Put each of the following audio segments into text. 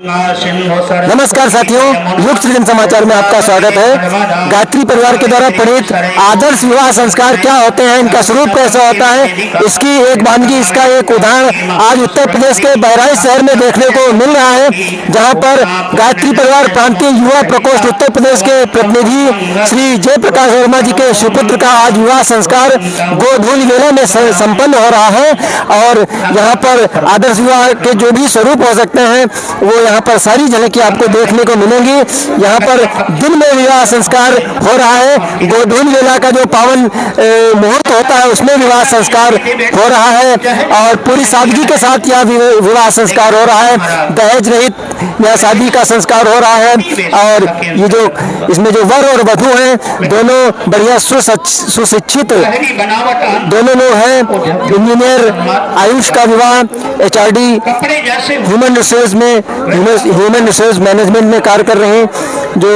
नमस्कार साथियों, युग सृजन समाचार में आपका स्वागत है। गायत्री परिवार के द्वारा प्रणीत आदर्श विवाह संस्कार क्या होते हैं, इनका स्वरूप कैसा होता है, इसकी एक वानगी, इसका एक उदाहरण आज उत्तर प्रदेश के बहराइच शहर में देखने को मिल रहा है, जहां पर गायत्री परिवार प्रांतीय युवा प्रकोष्ठ उत्तर प्रदेश के प्रतिनिधि श्री जयप्रकाश वर्मा जी के सुपुत्र का आज विवाह संस्कार गोधूली मेला में संपन्न हो रहा है। और यहाँ पर आदर्श विवाह के जो भी स्वरूप हो सकते हैं वो यहाँ पर सारी झलकी आपको देखने को मिलेंगी। यहाँ पर दिन में विवाह संस्कार हो रहा है, गोधूली मेला का जो पावन मुहूर्त होता है उसमें विवाह संस्कार हो रहा है और पूरी सादगी के साथ यहाँ विवाह संस्कार हो रहा है। दहेज रहित यहाँ शादी का संस्कार हो रहा है और ये जो इसमें जो वर और वधू हैं दोनों बढ़िया सुशिक्षित दोनों लोग हैं। इंजीनियर आयुष का विवाह HRD ह्यूमन रिसोर्स मैनेजमेंट में कार्य कर रहे हैं जो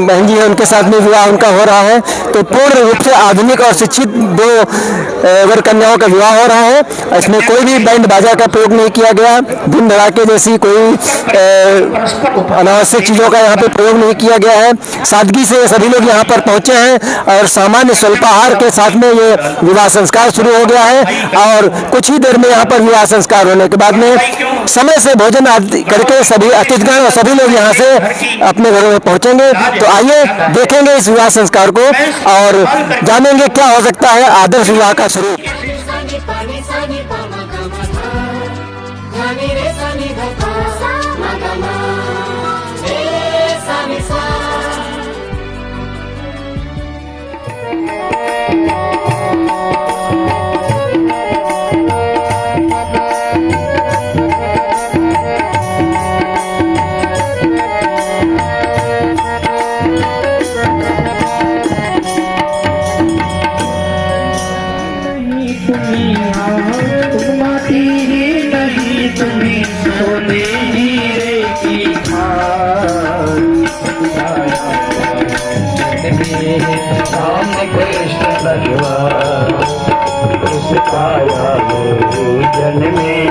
बहन जी है, उनके साथ में विवाह उनका हो रहा है। तो पूर्ण रूप से आधुनिक और शिक्षित दो वर कन्याओं का विवाह हो रहा है। इसमें कोई भी बैंड बाजा का प्रयोग नहीं किया गया, धूम धड़ाके जैसी कोई अनावश्यक चीज़ों का यहाँ पे प्रयोग नहीं किया गया है। सादगी से सभी लोग यहाँ पर पहुँचे हैं और सामान्य स्वल्पाहार के साथ में ये विवाह संस्कार शुरू हो गया है और कुछ ही देर में यहाँ पर विवाह संस्कार होने के बाद में समय से भोजन आदि करके सभी अतिथिगण और सभी लोग यहाँ से अपने घरों में पहुँचेंगे। तो आइए देखेंगे इस विवाह संस्कार को और जानेंगे क्या हो सकता है आदर्श विवाह का स्वरूप। राम कृष्ण भगवान जन में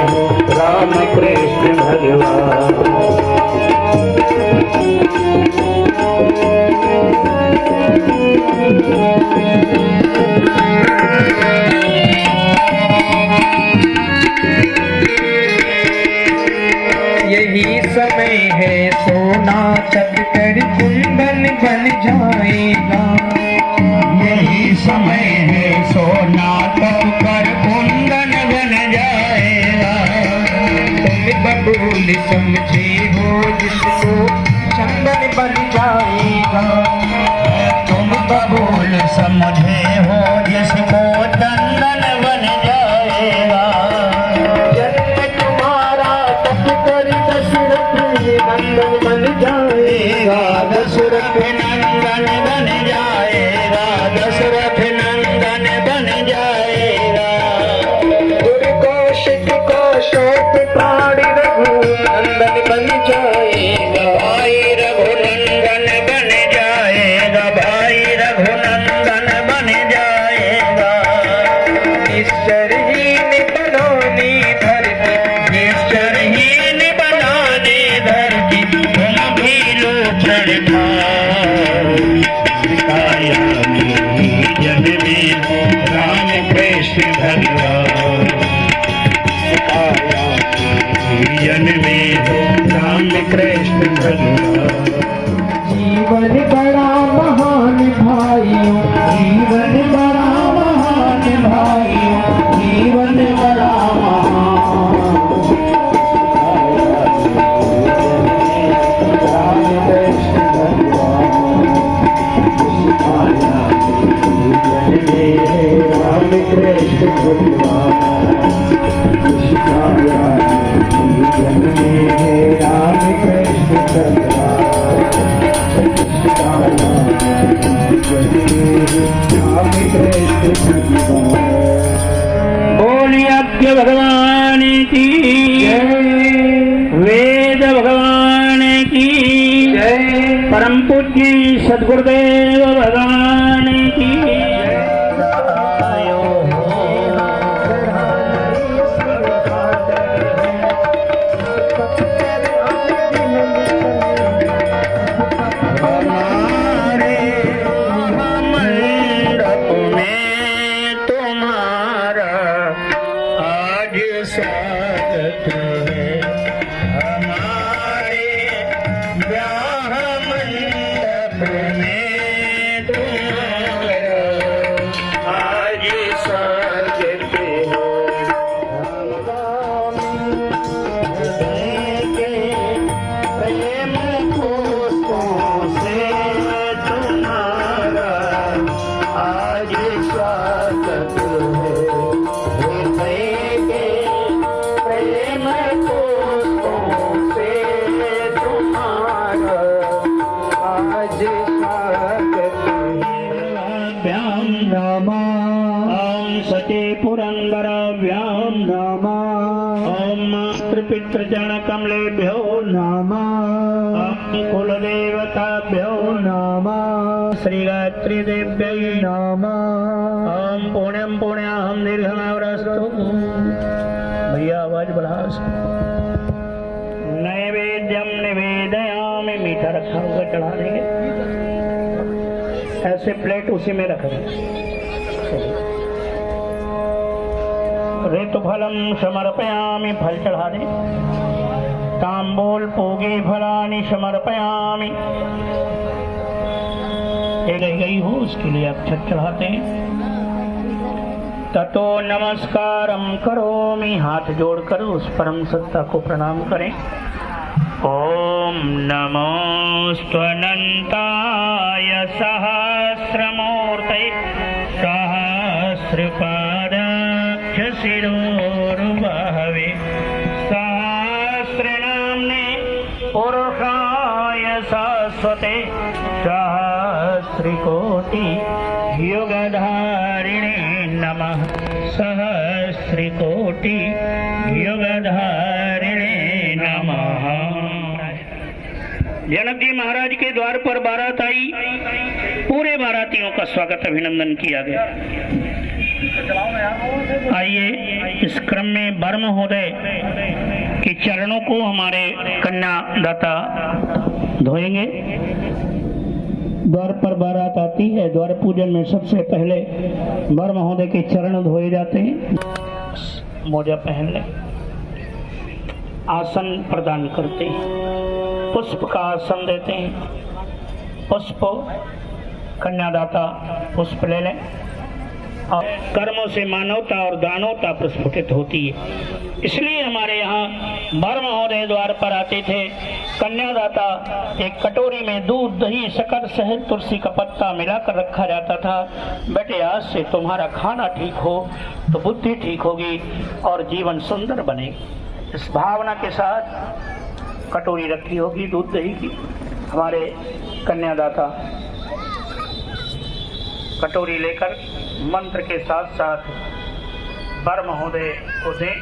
राम कृष्ण भगवान। यही समय है सोना तक कर कुंदन बन जाएगा। यही समय है सोना तक कर कुंदन बन जाएगा। तुम बबूल समझे हो जिसको चंदन बन जाएगा। तुम बबूल समझे हो जिसको चंदन बन जाएगा। जन्म तुम्हारा तक कर दशरथ नंदन बन जाएगा। दशरथ नंदन बन जाएगा। दशरथ नंदन बन जाएगा। दुर्गोषित को शोक प्राणी रघु नंदन बन जाएगा। भाई रघुनंदन बन जाएगा। भाई रघुनंदन बन जाएगा। ईश्वरहीन बनोनी धरती, ईश्वरहीन बनाने धरती तुम भी लो क्षण जन में राम कृष्ण भगवान। जन में राम कृष्ण भगवान। जीवन बड़ा महान भाइयों, जीवन बड़ा महान भाइयों, जीवन बड़ा महान। राम कृष्ण भगवान राम कृष्ण भगवान। राम कृष्ण बोलिए अज्ञ भगवान की, वेद भगवान की, परम पूज्य सद्गुरुदेव भगवान की। नेत्र चरण कमलेभ्यो नमः कुलदेवताभ्यो नमः श्री गायत्री देव्यै नमः ओम पुण्यम पुण्याहम दीर्घमावरस्तु। भैया आवाज बढ़ा। नैवेद्यम निवेदयामि, मीठा रखा होगा चढ़ा देंगे। ऐसे प्लेट उसी में रख दें। ऋतुफलम समर्पयामि, फल चढ़ा दें। तांबूल पूगे फलानि समर्पयामि, गई हो उसके लिए अक्षत चढ़ाते हैं। ततो नमस्कारम करोमि, हाथ जोड़कर उस परम सत्ता को प्रणाम करें। ओम नमोऽस्त्वनन्ताय सहस्रमूर्तये सहस्रपादाख्य शिरोरुबाहवे सहस्रनाम्ने पुरुषाय शाश्वते सहस्रकोटि युगधारिणे नमः सहस्रकोटि युगधारिणे नमः। जनक जी महाराज के द्वार पर बारात आई। पूरे बारातियों का स्वागत अभिनंदन किया गया। आइए इस क्रम में वर महोदय के चरणों को हमारे कन्यादाता धोएंगे। द्वार पर बारात आती है, द्वार पूजन में सबसे पहले वर महोदय के चरण धोए जाते हैं। मोजा पहन ले, आसन प्रदान करते हैं, पुष्प का आसन देते हैं। पुष्प कन्यादाता पुष्प ले लें। और कर्मों से मानवता और दानवता प्रस्फुटित होती है, इसलिए हमारे यहाँ वर महोदय द्वार पर आते थे। कन्यादाता एक कटोरी में दूध, दही, शक्कर, शहद, तुलसी का पत्ता मिलाकर रखा जाता था। बेटे आज से तुम्हारा खाना ठीक हो तो बुद्धि ठीक होगी और जीवन सुंदर बनेगी। इस भावना के साथ कटोरी रखी होगी दूध दही की। हमारे कन्यादाता कटोरी लेकर मंत्र के साथ साथ वर महोदय को दें।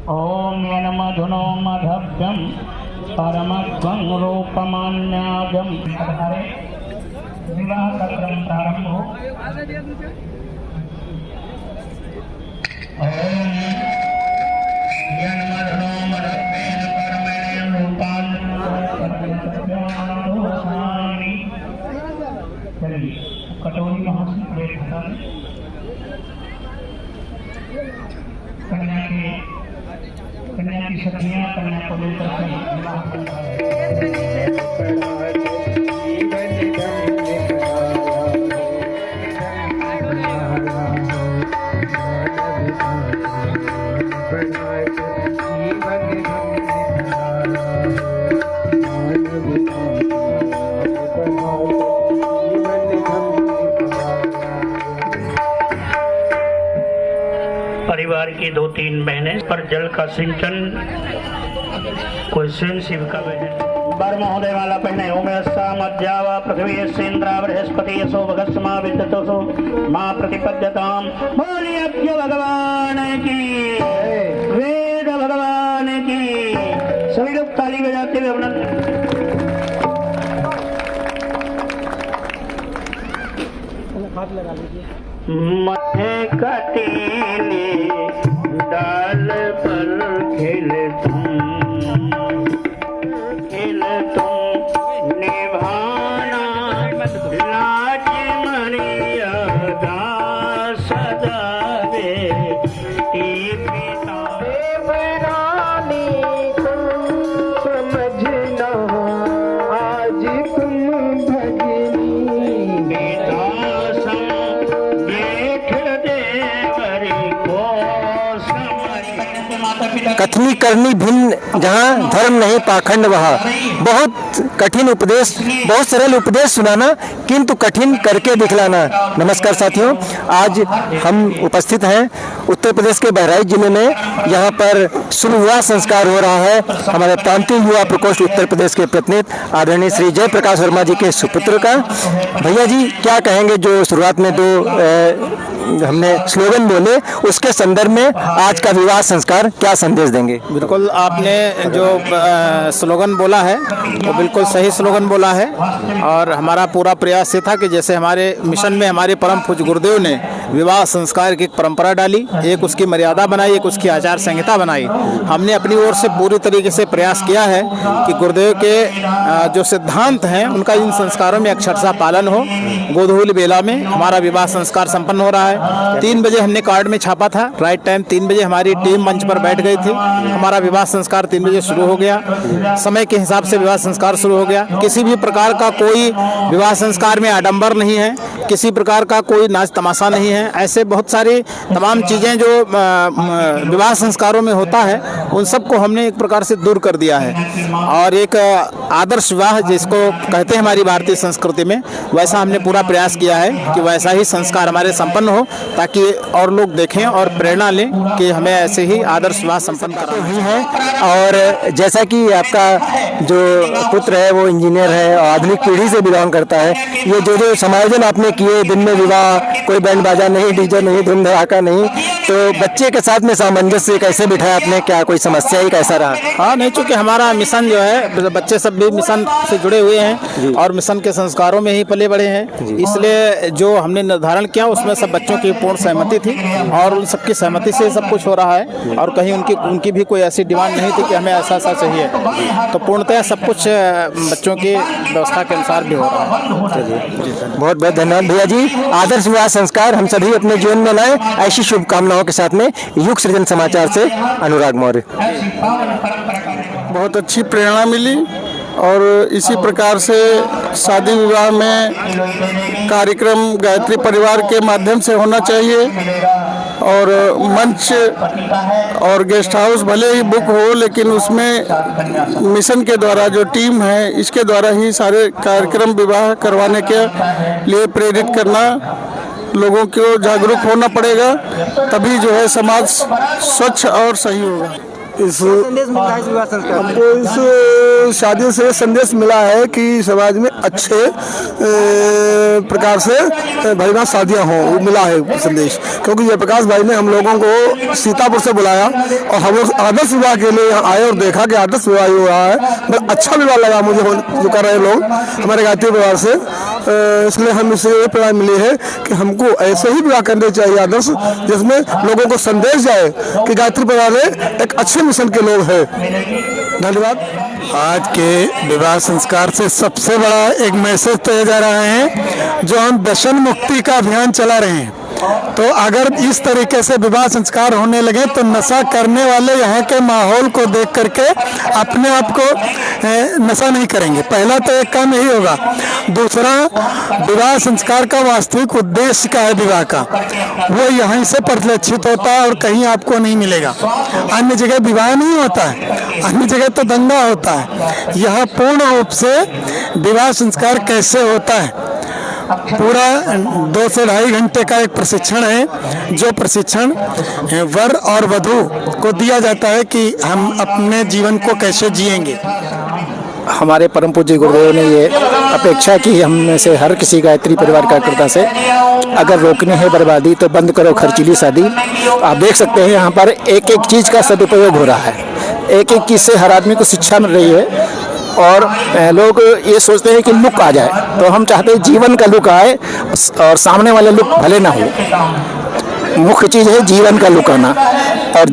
ओम यन्मधुनो मधव्यम परमध्वं रूपमान्याजम। विवाह का क्रम प्रारंभ हो। कटोरी वहां से प्लेट हटा लें। कन्या की सखियां कन्या को लेकर परिवार की 2-3 बहनें पर जल का सिंचन, कोई स्वयं शिविका बहन वर महोदय वाला पहने। ओमेस्सा मज्जावा पृथ्वी यस्येन्द्रा बृहस्पति यसो भगस्मा विद्युतोसो मां प्रतिपद्यताम। बोलिए अज्ञ भगवान की, वेद भगवान की। सभी लोग ताली बजाते हुए अपना हाथ लगा लीजिए। मथे कटीले डाल पर खिल तुम निभाना लाज मर्यादा सदा बेटी पिता। देवरानी तुम समझना आज तुम भगिनी। पिता सम जेठ देवरी को कथनी करनी भिन्न जहाँ धर्म नहीं पाखंड वहाँ। बहुत कठिन उपदेश, बहुत सरल उपदेश सुनाना किंतु कठिन करके दिखलाना। नमस्कार साथियों, आज हम उपस्थित हैं उत्तर प्रदेश के बहराइच जिले में। यहाँ पर शुभ विवाह संस्कार हो रहा है हमारे प्रांतीय युवा प्रकोष्ठ उत्तर प्रदेश के प्रतिनिधि आदरणीय श्री जय प्रकाश वर्मा जी के सुपुत्र का। भैया जी क्या कहेंगे, जो शुरुआत में दो हमने स्लोगन बोले उसके संदर्भ में आज का विवाह संस्कार क्या संदेश देंगे? बिल्कुल, आपने जो स्लोगन बोला है वो बिल्कुल सही स्लोगन बोला है। और हमारा पूरा प्रयास ये था कि जैसे हमारे मिशन में हमारे परम पूज्य गुरुदेव ने विवाह संस्कार की एक परंपरा डाली, एक उसकी मर्यादा बनाई, एक उसकी आचार संहिता बनाई। हमने अपनी ओर से पूरी तरीके से प्रयास किया है कि गुरुदेव के जो सिद्धांत हैं उनका इन संस्कारों में अक्षरशः पालन हो। गोधूली बेला में हमारा विवाह संस्कार संपन्न हो रहा है। 3 बजे हमने कार्ड में छापा था, राइट टाइम 3 बजे हमारी टीम मंच पर बैठ गई थी। हमारा विवाह संस्कार 3 बजे शुरू हो गया, समय के हिसाब से विवाह संस्कार शुरू हो गया। किसी भी प्रकार का कोई विवाह संस्कार में आडंबर नहीं है, किसी प्रकार का कोई नाच तमाशा नहीं है। ऐसे बहुत सारी तमाम चीज़ें जो विवाह संस्कारों में होता है उन सबको हमने एक प्रकार से दूर कर दिया है। और एक आदर्श विवाह जिसको कहते हैं हमारी भारतीय संस्कृति में, वैसा हमने पूरा प्रयास किया है कि वैसा ही संस्कार हमारे संपन्न हो, ताकि और लोग देखें और प्रेरणा लें कि हमें ऐसे ही आदर्श विवाह संपन्न करना ही है। और जैसा कि आपका जो पुत्र है वो इंजीनियर है और आधुनिक पीढ़ी से बिलोंग करता है, ये जो समायोजन आपने किए, दिन में विवाह, कोई बैंड बाजा नहीं, डीजे नहीं, धूम धड़ाका नहीं, तो बच्चे के साथ में सामंजस्य कैसे बिठाया आपने? क्या कोई समस्या ही कैसा रहा? हाँ, नहीं, चूँकि हमारा मिशन जो है, बच्चे सब भी मिशन से जुड़े हुए हैं और मिशन के संस्कारों में ही पले बड़े हैं, इसलिए जो हमने निर्धारण किया उसमें सब बच्चों की पूर्ण सहमति थी और उन सबकी सहमति से सब कुछ हो रहा है। और कहीं उनकी भी कोई ऐसी डिमांड नहीं थी कि हमें ऐसा चाहिए, तो पूर्णतः सब कुछ बच्चों की व्यवस्था के अनुसार भी हो रहा है। बहुत बहुत धन्यवाद भैया जी। आदर्श विवाह संस्कार हम सभी अपने जीवन में लाएं, ऐसी शुभकामनाओं के साथ में युग सृजन समाचार से अनुराग मौर्य। बहुत अच्छी प्रेरणा मिली और इसी प्रकार से शादी विवाह में कार्यक्रम गायत्री परिवार के माध्यम से होना चाहिए। और मंच और गेस्ट हाउस भले ही बुक हो, लेकिन उसमें मिशन के द्वारा जो टीम है इसके द्वारा ही सारे कार्यक्रम विवाह करवाने के लिए प्रेरित करना, लोगों को जागरूक होना पड़ेगा, तभी जो है समाज स्वच्छ और सही होगा। हमको इस शादी से संदेश मिला है कि समाज में अच्छे प्रकार से भरपूर शादियाँ हों, वो मिला है संदेश। क्योंकि जयप्रकाश भाई ने हम लोगों को सीतापुर से बुलाया और हम लोग आदर्श विवाह के लिए यहाँ आए और देखा कि आदर्श विवाह हो रहा है। बड़ा अच्छा विवाह लगा मुझे जो कर रहे लोग हमारे गायत्री परिवार से, इसलिए हम इससे ये प्रेरणा मिली है कि हमको ऐसे ही विवाह करने चाहिए आदर्श, जिसमें लोगों को संदेश जाए कि गायत्री परिवार एक अच्छे मिशन के लोग हैं। धन्यवाद। आज के विवाह संस्कार से सबसे बड़ा एक मैसेज दिया जा रहा है, जो हम व्यसन मुक्ति का अभियान चला रहे हैं। तो अगर इस तरीके से विवाह संस्कार होने लगे तो नशा करने वाले यहाँ के माहौल को देख करके अपने आप को नशा नहीं करेंगे। पहला तो एक काम यही होगा। दूसरा, विवाह संस्कार का वास्तविक उद्देश्य क्या है विवाह का, वो यहीं से परिलक्षित होता है और कहीं आपको नहीं मिलेगा। अन्य जगह विवाह नहीं होता है, अन्य जगह तो दंगा होता है। यह पूर्ण रूप से विवाह संस्कार कैसे होता है, पूरा 2 से 2.5 घंटे का एक प्रशिक्षण है, जो प्रशिक्षण वर और वधू को दिया जाता है कि हम अपने जीवन को कैसे जिएंगे। हमारे परम पूज्य गुरुदेव ने ये अपेक्षा की हम में से हर किसी गायत्री परिवार कार्यकर्ता से, अगर रोकनी है बर्बादी तो बंद करो खर्चीली शादी। आप देख सकते हैं यहाँ पर एक एक चीज़ का सदुपयोग हो रहा है, एक एक चीज़ से हर आदमी को शिक्षा मिल रही है। और लोग ये सोचते हैं कि लुक आ जाए, तो हम चाहते हैं जीवन का लुक आए और सामने वाले लुक भले ना हो। मुख्य चीज़ है जीवन का लुक आना। और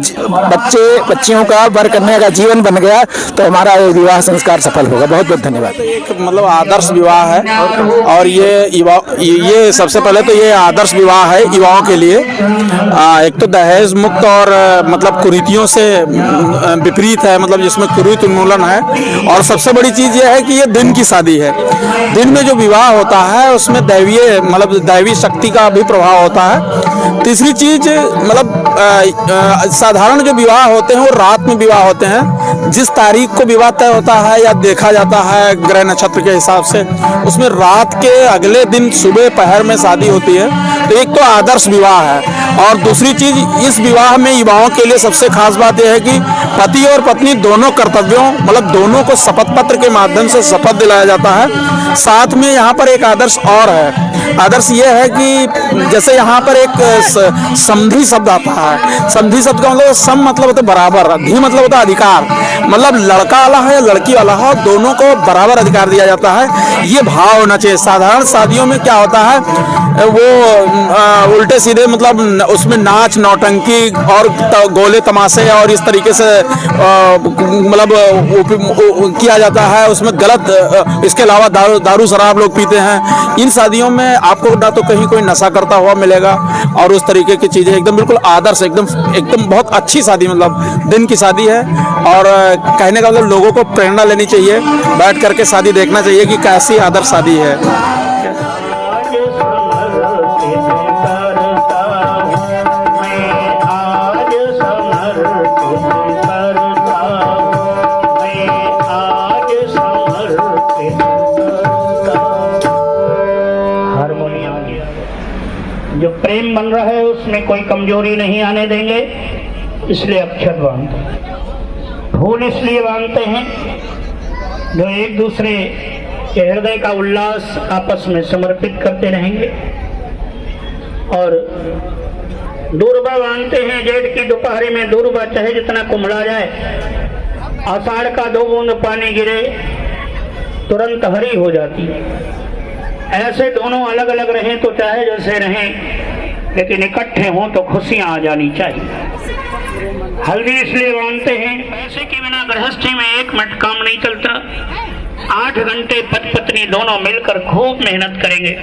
बच्चियों का वर करने का जीवन बन गया तो हमारा विवाह संस्कार सफल होगा। बहुत बहुत धन्यवाद। एक मतलब आदर्श विवाह है और ये सबसे पहले तो ये आदर्श विवाह है युवाओं के लिए। एक तो दहेज मुक्त और मतलब कुरीतियों से विपरीत है, मतलब जिसमें कुरीत उन्मूलन है। और सबसे बड़ी चीज़ ये है कि ये दिन की शादी है। दिन में जो विवाह होता है उसमें दैवीय मतलब दैवी शक्ति का भी प्रभाव होता है। तीसरी चीज मतलब साधारण जो विवाह होते हैं वो रात में विवाह होते हैं। जिस तारीख को विवाह तय होता है या देखा जाता है ग्रह नक्षत्र के हिसाब से, उसमें रात के अगले दिन सुबह पहर में शादी होती है। तो एक तो आदर्श विवाह है, और दूसरी चीज इस विवाह में युवाओं के लिए सबसे खास बात यह है कि पति और पत्नी दोनों कर्तव्यों मतलब दोनों को शपथ पत्र के माध्यम से शपथ दिलाया जाता है। साथ में यहाँ पर एक आदर्श और है। आदर्श ये है कि जैसे यहाँ पर एक समधी शब्द आता है। समधी शब्द का मतलब सम मतलब होता है बराबर, धी मतलब होता है अधिकार, मतलब लड़का वाला है या लड़की वाला है दोनों को बराबर अधिकार दिया जाता है। ये भाव होना चाहिए। साधारण शादियों में क्या होता है वो उल्टे सीधे मतलब उसमें नाच नौटंकी और गोले तमाशे और इस तरीके से मतलब किया जाता है। उसमें गलत, इसके अलावा दारू शराब लोग पीते हैं। इन शादियों में आपको ना तो कहीं कोई नशा करता हुआ मिलेगा और उस तरीके की चीजें एकदम बिल्कुल आदर्श, एकदम बहुत अच्छी शादी मतलब दिन की शादी है। और कहने का मतलब लोगों को प्रेरणा लेनी चाहिए, बैठ करके शादी देखना चाहिए कि कैसी आदर्श शादी है। जो प्रेम बन रहा है उसमें कोई कमजोरी नहीं आने देंगे, इसलिए अक्षत बांधते। फूल इसलिए बांधते हैं जो एक दूसरे के हृदय का उल्लास आपस में समर्पित करते रहेंगे। और दूर्वा बांधते हैं जेठ की दोपहरी में। दूर्वा चाहे जितना कुम्हला जाए, आषाढ़ का 2 बूंद पानी गिरे तुरंत हरी हो जाती है। ऐसे दोनों अलग अलग रहें तो चाहे जैसे रहें, लेकिन इकट्ठे हों तो खुशियां आ जानी चाहिए। हल्दी इसलिए बांधते हैं, पैसे के बिना गृहस्थी में एक मिनट काम नहीं चलता। 8 घंटे पति पत्नी दोनों मिलकर खूब मेहनत करेंगे।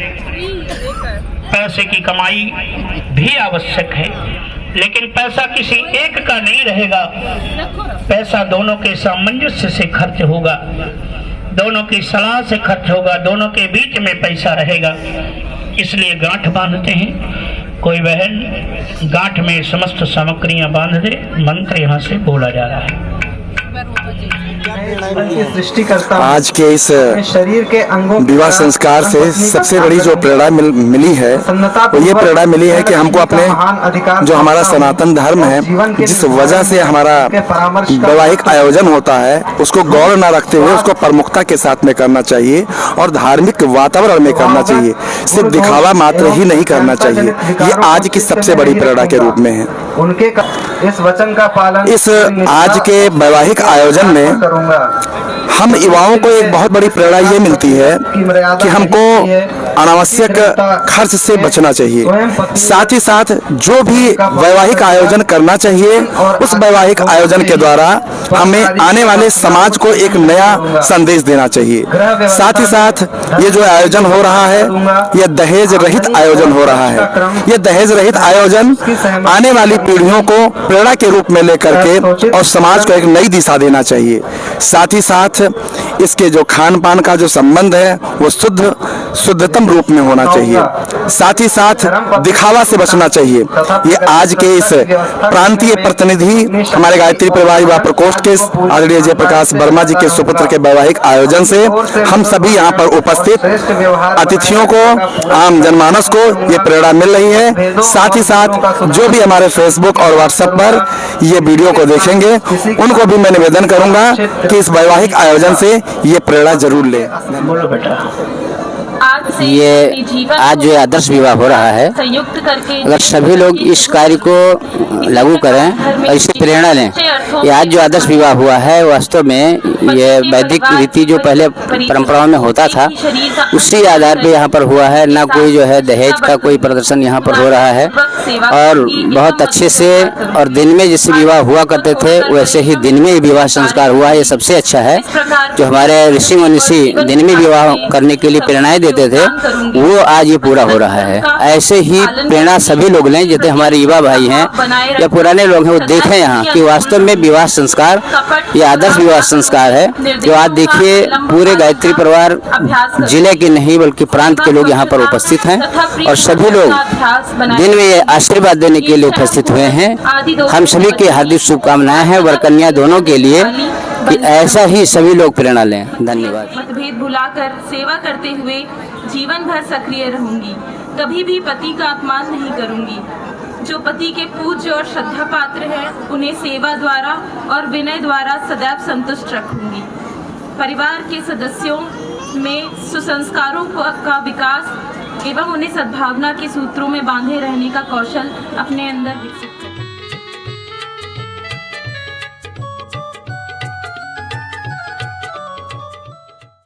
पैसे की कमाई भी आवश्यक है, लेकिन पैसा किसी एक का नहीं रहेगा। पैसा दोनों के सामंजस्य से खर्च होगा, दोनों की सलाह से खर्च होगा, दोनों के बीच में पैसा रहेगा। इसलिए गांठ बांधते हैं। कोई बहन गांठ में समस्त सामग्रियां बांध दे। मंत्र यहाँ से बोला जा रहा है। सृष्टि करता आज के इस शरीर के अंगों विवाह संस्कार से सबसे बड़ी जो प्रेरणा मिली है वो ये प्रेरणा मिली है कि हमको अपने जो हमारा सनातन धर्म है, जिस वजह से हमारा वैवाहिक आयोजन होता है, उसको गौर न रखते हुए उसको प्रमुखता के साथ में करना चाहिए और धार्मिक वातावरण में करना चाहिए। सिर्फ दिखावा मात्र ही नहीं करना चाहिए। ये आज की सबसे बड़ी प्रेरणा के रूप में है। उनके इस वचन का पालन इस आज के वैवाहिक आयोजन में हम युवाओं को एक बहुत बड़ी प्रेरणा ये मिलती है कि हमको अनावश्यक खर्च से बचना चाहिए। साथ ही साथ जो भी वैवाहिक आयोजन करना चाहिए, उस वैवाहिक आयोजन के द्वारा हमें आने वाले समाज को एक नया संदेश देना चाहिए। साथ ही साथ ये जो आयोजन हो रहा है, यह दहेज रहित आयोजन हो रहा है। ये दहेज रहित आयोजन आने वाली पीढ़ियों को प्रेरणा के रूप में लेकर के और समाज को एक नई दिशा देना चाहिए। साथ ही साथ इसके जो खान पान का जो संबंध है वो शुद्धतम रूप में होना चाहिए। साथ ही साथ दिखावा से बचना चाहिए। ये आज के इस प्रांतीय प्रतिनिधि हमारे गायत्री परिवार युवा प्रकोष्ठ के आदरणीय जयप्रकाश वर्मा जी के सुपुत्र के वैवाहिक आयोजन से हम सभी यहाँ पर उपस्थित अतिथियों को, आम जनमानस को ये प्रेरणा मिल रही है। साथ ही साथ जो भी हमारे फेसबुक और व्हाट्सएप पर ये वीडियो को देखेंगे उनको भी मैं निवेदन करूंगा कि इस वैवाहिक आयोजन से ये प्रेरणा जरूर ले। ये आज जो आदर्श विवाह हो रहा है, अगर सभी लोग इस कार्य को लागू करें और इससे प्रेरणा लें, ये आज जो आदर्श विवाह हुआ है वास्तव में ये वैदिक रीति जो पहले परंपराओं में होता था उसी आधार पे यहाँ पर हुआ है। ना कोई जो है दहेज का कोई प्रदर्शन यहाँ पर हो रहा है और बहुत अच्छे से और दिन में जैसे विवाह हुआ करते थे वैसे ही दिन में विवाह संस्कार हुआ है। ये सबसे अच्छा है। जो हमारे ऋषि मुनि दिन में विवाह करने के लिए प्रेरणाएं देते चाहते थे वो आज ये पूरा हो रहा है। ऐसे ही प्रेरणा सभी लोग लें, जैसे हमारे युवा भाई हैं या पुराने लोग हैं, वो देखें यहाँ कि वास्तव में विवाह संस्कार ये आदर्श विवाह संस्कार है। जो आज देखिए पूरे गायत्री परिवार जिले के नहीं बल्कि प्रांत के लोग यहाँ पर उपस्थित हैं और सभी लोग दिन में ये आशीर्वाद देने के लिए उपस्थित हुए हैं। हम सभी की हार्दिक शुभकामनाएं हैं वर कन्या दोनों के लिए कि ऐसा ही सभी लोग प्रेरणा लें। धन्यवाद। मतभेद भुलाकर सेवा करते हुए जीवन भर सक्रिय रहूंगी। कभी भी पति का अपमान नहीं करूंगी। जो पति के पूज्य और श्रद्धा पात्र हैं उन्हें सेवा द्वारा और विनय द्वारा सदैव संतुष्ट रखूंगी। परिवार के सदस्यों में सुसंस्कारों का विकास एवं उन्हें सद्भावना के सूत्रों में बांधे रहने का कौशल अपने अंदर विकसित